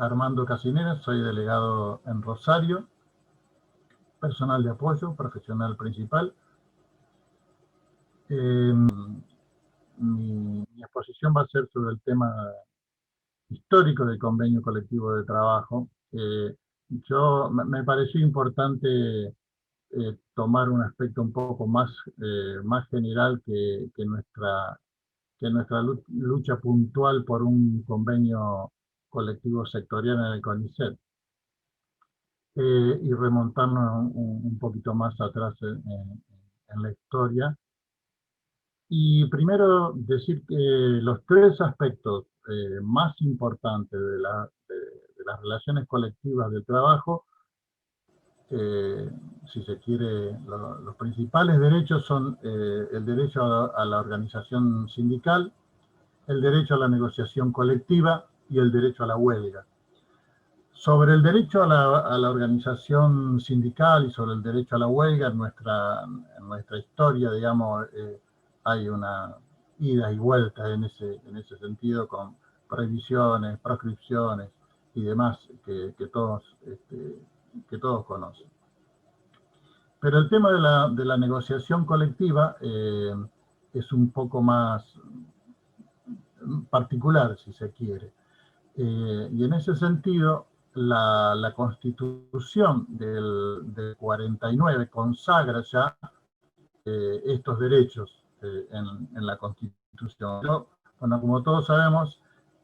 Armando Casinera, soy delegado en Rosario, personal de apoyo, profesional principal. Mi exposición va a ser sobre el tema histórico del convenio colectivo de trabajo. Me pareció importante tomar un aspecto un poco más general que nuestra lucha puntual por un convenio colectivo sectorial en el CONICET. Y remontarnos un poquito más atrás en la historia. Y primero decir que los tres aspectos más importantes de las relaciones colectivas de trabajo, si se quiere, los principales derechos son el derecho a la organización sindical, el derecho a la negociación colectiva y el derecho a la huelga. Sobre el derecho a la organización sindical y sobre el derecho a la huelga, en nuestra historia, digamos, hay una ida y vuelta en ese sentido, con prohibiciones, proscripciones y demás que todos conocen. Pero el tema de la negociación colectiva es un poco más particular, si se quiere. Y en ese sentido, la Constitución del 49 consagra ya estos derechos en la Constitución. Pero, bueno, como todos sabemos,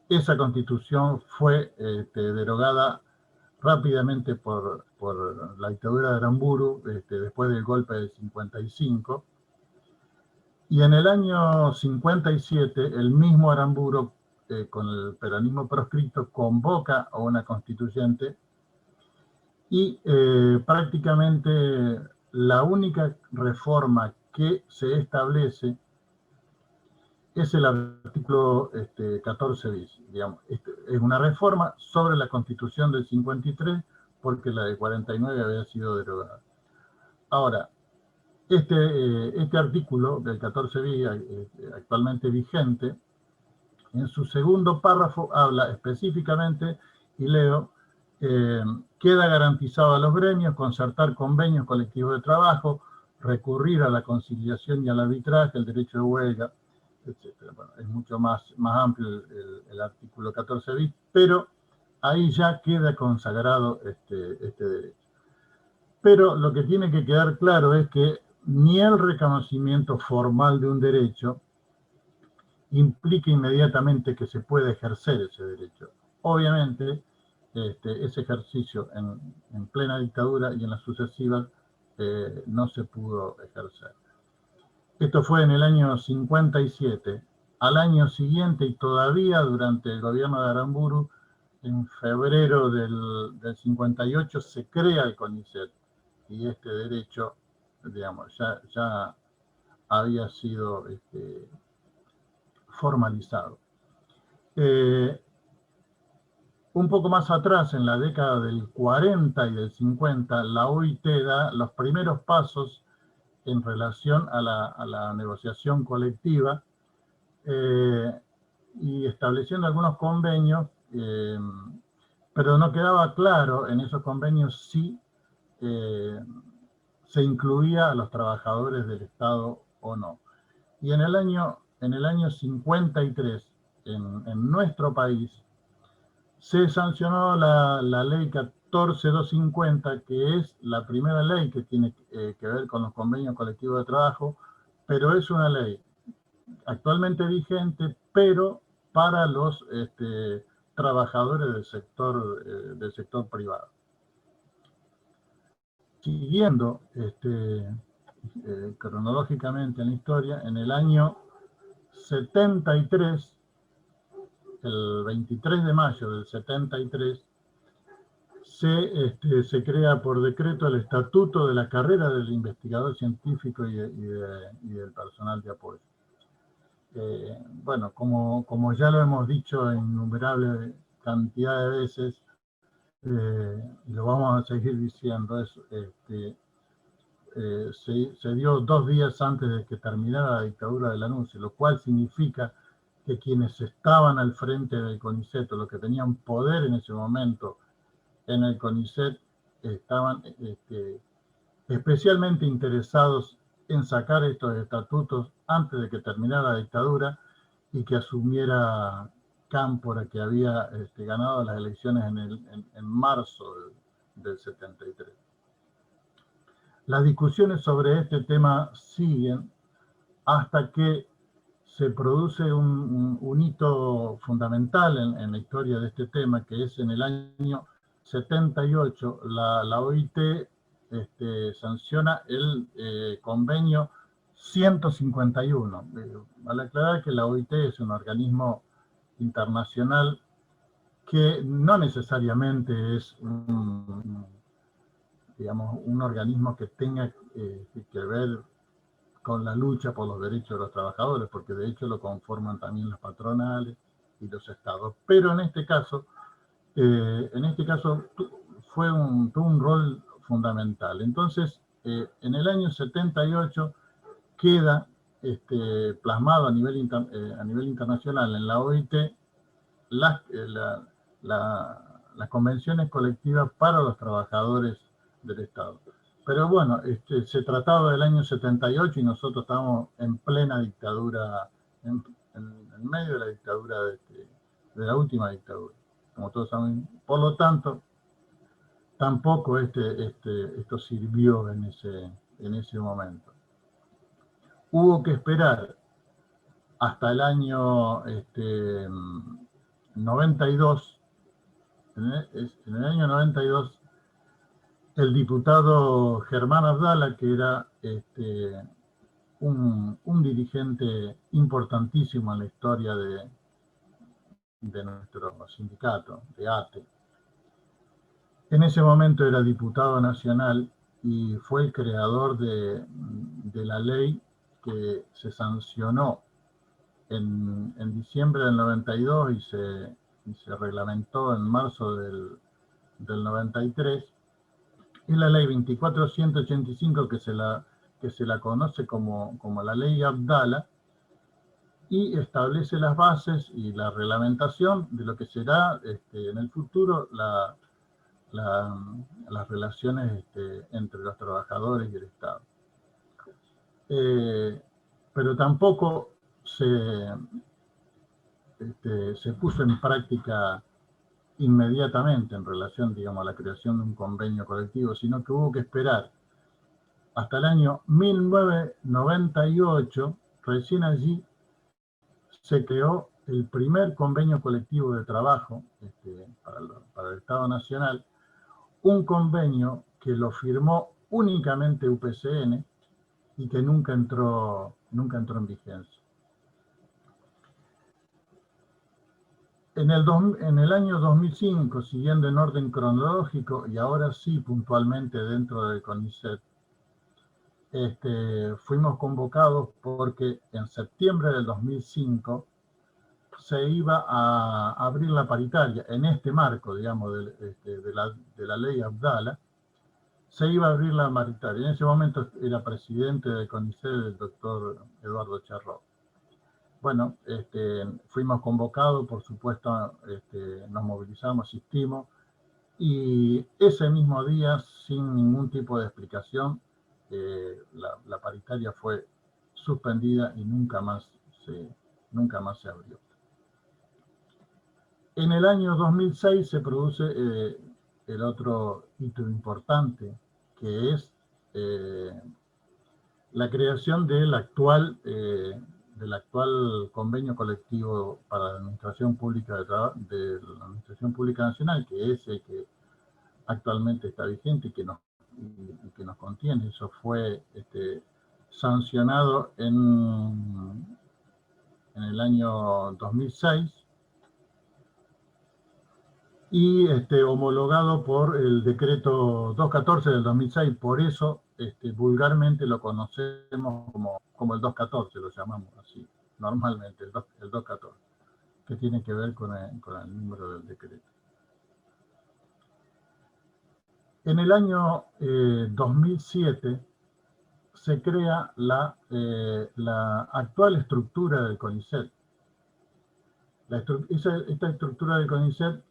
esa Constitución fue derogada rápidamente por la dictadura de Aramburu después del golpe del 55. Y en el año 57, el mismo Aramburu, con el peronismo proscripto, convoca a una constituyente y prácticamente la única reforma que se establece es el artículo 14 bis, digamos. Es una reforma sobre la Constitución del 53 porque la de 49 había sido derogada. Ahora, este artículo del 14 bis, actualmente vigente, en su segundo párrafo habla específicamente, y leo, queda garantizado a los gremios concertar convenios colectivos de trabajo, recurrir a la conciliación y al arbitraje, el derecho de huelga, etc. Bueno, es mucho más amplio el artículo 14 bis, pero ahí ya queda consagrado este derecho. Pero lo que tiene que quedar claro es que ni el reconocimiento formal de un derecho implica inmediatamente que se puede ejercer ese derecho. Obviamente, ese ejercicio en plena dictadura y en las sucesivas no se pudo ejercer. Esto fue en el año 57. Al año siguiente, y todavía durante el gobierno de Aramburu, en febrero del 58, se crea el CONICET, y este derecho, digamos, ya había sido formalizado. Un poco más atrás, en la década del 40 y del 50, la OIT da los primeros pasos en relación a la negociación colectiva y estableciendo algunos convenios, pero no quedaba claro en esos convenios si se incluía a los trabajadores del Estado o no. Y en el año 53, en nuestro país, se sancionó la ley 14250, que es la primera ley que tiene que ver con los convenios colectivos de trabajo, pero es una ley actualmente vigente, pero para los trabajadores del sector privado. Siguiendo cronológicamente en la historia, en el año 73, el 23 de mayo del 73, se crea por decreto el Estatuto de la Carrera del Investigador Científico y del Personal de Apoyo. Bueno, como ya lo hemos dicho en innumerables cantidad de veces, y lo vamos a seguir diciendo, se dio 2 días antes de que terminara la dictadura del anuncio, lo cual significa que quienes estaban al frente del CONICET, o los que tenían poder en ese momento en el CONICET, estaban especialmente interesados en sacar estos estatutos antes de que terminara la dictadura y que asumiera Cámpora, que había ganado las elecciones en marzo del 73. Las discusiones sobre este tema siguen hasta que se produce un hito fundamental en la historia de este tema, que es en el año 78, la OIT sanciona el convenio 151. Vale aclarar que la OIT es un organismo internacional que no necesariamente es un organismo que tenga que ver con la lucha por los derechos de los trabajadores, porque de hecho lo conforman también las patronales y los estados. Pero en este caso tuvo un rol fundamental. Entonces, en el año 78 queda plasmado a nivel internacional en la OIT las convenciones colectivas para los trabajadores del Estado. Pero bueno, se trataba del año 78 y nosotros estábamos en plena dictadura, en medio de la dictadura, de la última dictadura, como todos saben. Por lo tanto, tampoco esto sirvió en ese momento. Hubo que esperar hasta el año 92. En el año 92, el diputado Germán Abdala, que era un dirigente importantísimo en la historia de nuestro sindicato, de ATE. En ese momento era diputado nacional y fue el creador de la ley que se sancionó en diciembre del 92 y se reglamentó en marzo del 93. Es la ley 24.185, que se la conoce como la ley Abdala, y establece las bases y la reglamentación de lo que será en el futuro las relaciones entre los trabajadores y el Estado. Pero tampoco se puso en práctica inmediatamente en relación, digamos, a la creación de un convenio colectivo, sino que hubo que esperar hasta el año 1998, recién allí se creó el primer convenio colectivo de trabajo para el Estado Nacional, un convenio que lo firmó únicamente UPCN y que nunca entró en vigencia. En el año 2005, siguiendo en orden cronológico, y ahora sí puntualmente dentro del CONICET, fuimos convocados porque en septiembre del 2005 se iba a abrir la paritaria, en este marco, digamos, de la ley Abdala, se iba a abrir la paritaria. En ese momento era presidente del CONICET el doctor Eduardo Charrot. Bueno, fuimos convocados, por supuesto, nos movilizamos, asistimos, y ese mismo día, sin ningún tipo de explicación, la paritaria fue suspendida y nunca más se abrió. En el año 2006 se produce el otro hito importante, que es la creación del actual convenio colectivo para la Administración Pública de la Administración Pública Nacional, que es el que actualmente está vigente y que nos contiene. Eso fue sancionado en el año 2006 y homologado por el decreto 214 del 2006. Por eso vulgarmente lo conocemos como el 214, lo llamamos así normalmente, el 214, que tiene que ver con el número del decreto. En el año 2007 se crea la actual estructura del CONICET, Esta estructura del CONICET,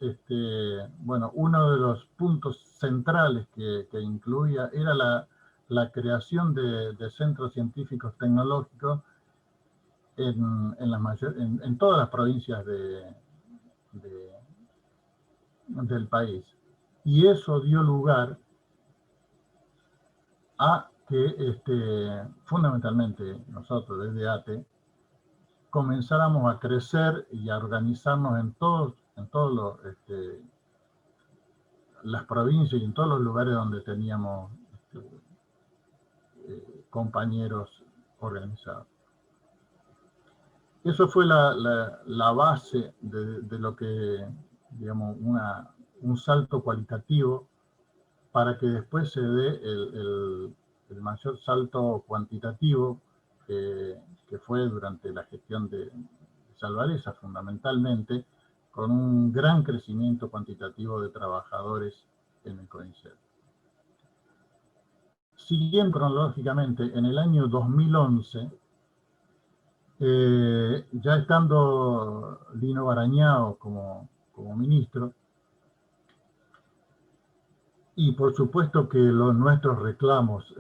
bueno, uno de los puntos centrales que incluía era la creación de centros científicos tecnológicos en todas las provincias del país. Y eso dio lugar a que fundamentalmente nosotros desde ATE comenzáramos a crecer y a organizarnos en todas las provincias y en todos los lugares donde teníamos compañeros organizados. Eso fue la base de lo que, digamos, un salto cualitativo para que después se dé el mayor salto cuantitativo que fue durante la gestión de Salvarezza, fundamentalmente, con un gran crecimiento cuantitativo de trabajadores en el CONICET. Siguiendo cronológicamente, en el año 2011, ya estando Lino Barañao como ministro, y por supuesto que nuestros reclamos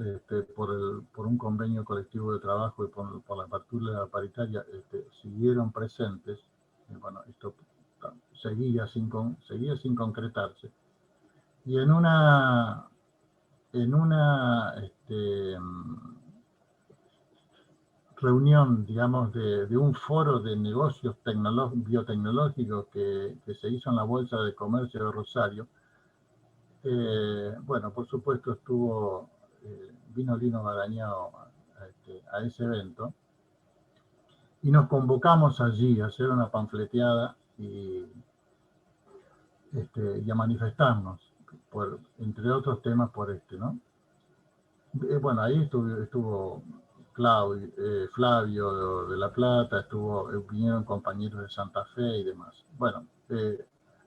por un convenio colectivo de trabajo y por la apertura paritaria siguieron presentes. Bueno, esto seguía sin concretarse. Y en una reunión, digamos, de un foro de negocios biotecnológicos que se hizo en la Bolsa de Comercio de Rosario, bueno, por supuesto vino Lino Barañao a ese evento y nos convocamos allí a hacer una panfleteada y a manifestarnos, entre otros temas por ¿no? Bueno, ahí estuvo Flavio de La Plata, vinieron compañeros de Santa Fe y demás. Bueno,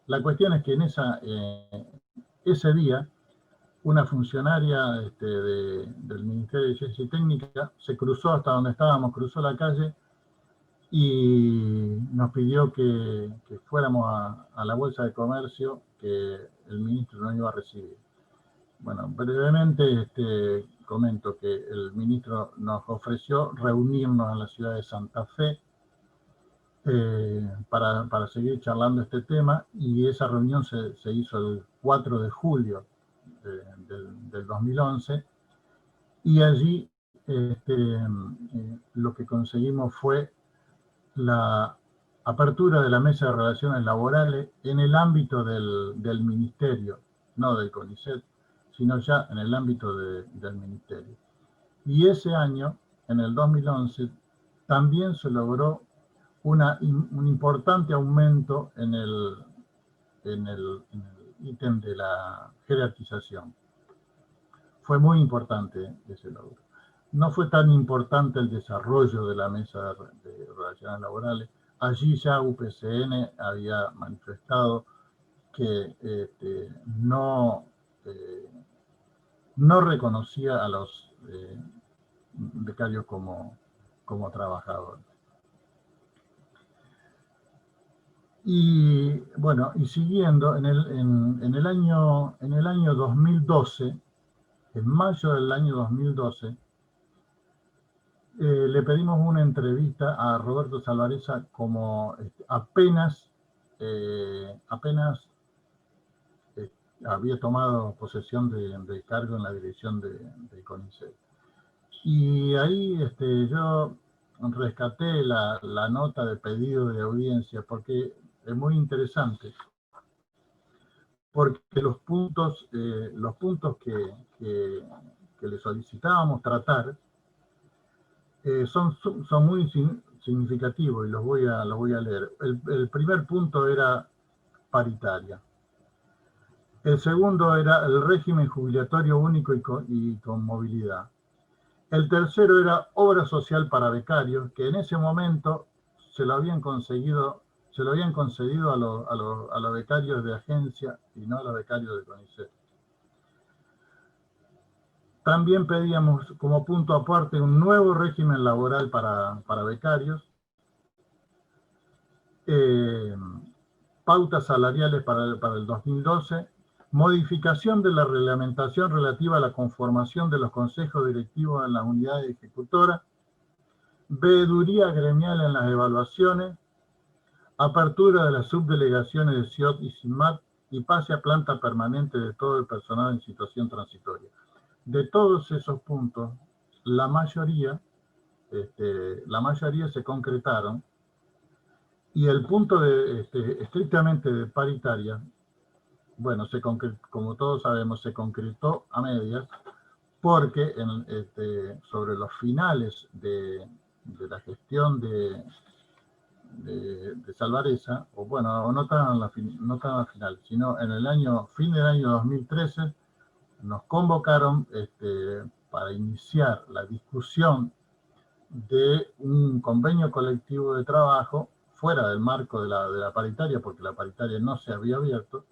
la cuestión es que ese día, una funcionaria del Ministerio de Ciencia y Técnica se cruzó hasta donde estábamos, cruzó la calle y nos pidió que fuéramos a la Bolsa de Comercio, que el ministro nos iba a recibir. Bueno, brevemente comento que el ministro nos ofreció reunirnos en la ciudad de Santa Fe para seguir charlando este tema, y esa reunión se hizo el 4 de julio del 2011, y allí lo que conseguimos fue la apertura de la mesa de relaciones laborales en el ámbito del ministerio, no del CONICET, sino ya en el ámbito del ministerio. Y ese año, en el 2011, también se logró un importante aumento en el ítem de la jerarquización. Fue muy importante ese logro. No fue tan importante el desarrollo de la mesa de relaciones laborales. Allí ya UPCN había manifestado que no reconocía a los becarios como trabajadores. Y bueno, y siguiendo, en el año 2012, en mayo del año 2012, le pedimos una entrevista a Roberto Salvarezza como apenas había tomado posesión de cargo en la dirección de CONICET. Y ahí yo rescaté la nota de pedido de audiencia, porque es muy interesante, porque los puntos que le solicitábamos tratar son muy significativos, y los voy a leer. El primer punto era paritaria. El segundo era el régimen jubilatorio único y con movilidad. El tercero era obra social para becarios, que en ese momento se lo habían concedido a los becarios de agencia y no a los becarios de CONICET. También pedíamos como punto aparte un nuevo régimen laboral para becarios. pautas salariales para el 2012, modificación de la reglamentación relativa a la conformación de los consejos directivos en las unidades ejecutoras, veeduría gremial en las evaluaciones, apertura de las subdelegaciones de CIOT y SINMAT y pase a planta permanente de todo el personal en situación transitoria. De todos esos puntos, la mayoría se concretaron, y el punto estrictamente de paritaria, bueno, como todos sabemos, se concretó a medias, porque sobre los finales de la gestión de Salvarezza, o bueno, no tan al final, sino en el fin del año 2013, nos convocaron para iniciar la discusión de un convenio colectivo de trabajo fuera del marco de la paritaria, porque la paritaria no se había abierto.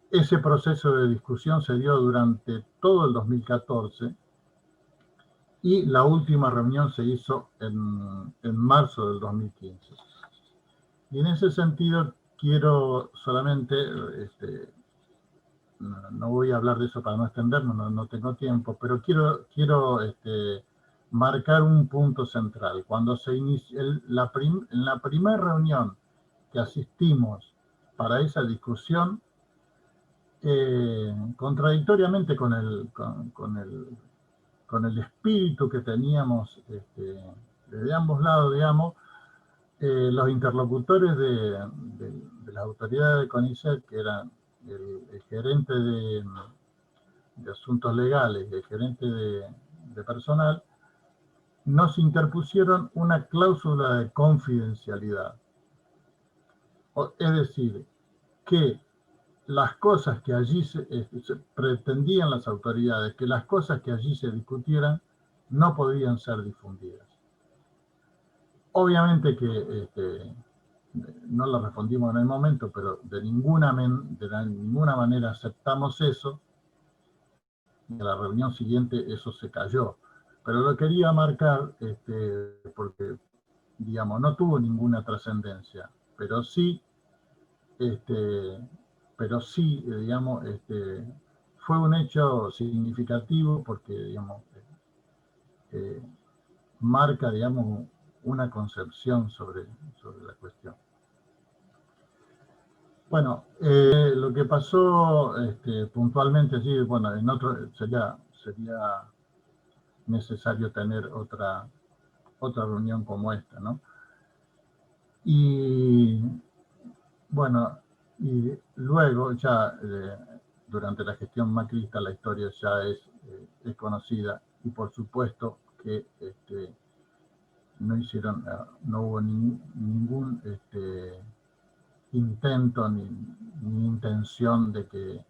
Ese proceso de discusión se dio durante todo el 2014 y la última reunión se hizo en marzo del 2015. Y en ese sentido quiero solamente, no voy a hablar de eso para no extendernos, no tengo tiempo, pero quiero marcar un punto central. Cuando se inició, en la primera reunión que asistimos para esa discusión, contradictoriamente con el espíritu que teníamos de ambos lados, digamos, los interlocutores de las autoridades de CONICET, que eran el gerente de asuntos legales y el gerente de personal, nos interpusieron una cláusula de confidencialidad. Es decir, que las cosas que allí se pretendían las autoridades, que las cosas que allí se discutieran no podían ser difundidas. Obviamente que no lo respondimos en el momento, pero de ninguna manera aceptamos eso. En la reunión siguiente eso se cayó. Pero lo quería marcar porque, digamos, no tuvo ninguna trascendencia, pero sí, digamos, fue un hecho significativo porque, digamos, marca, digamos, una concepción sobre la cuestión. Bueno, lo que pasó puntualmente allí, bueno, en otro sería necesario tener otra reunión como esta, ¿no? Y bueno, y luego ya durante la gestión macrista la historia ya es conocida, y por supuesto que no hubo ningún intento ni intención de que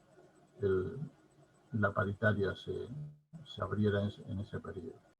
la paritaria se abriera en ese periodo.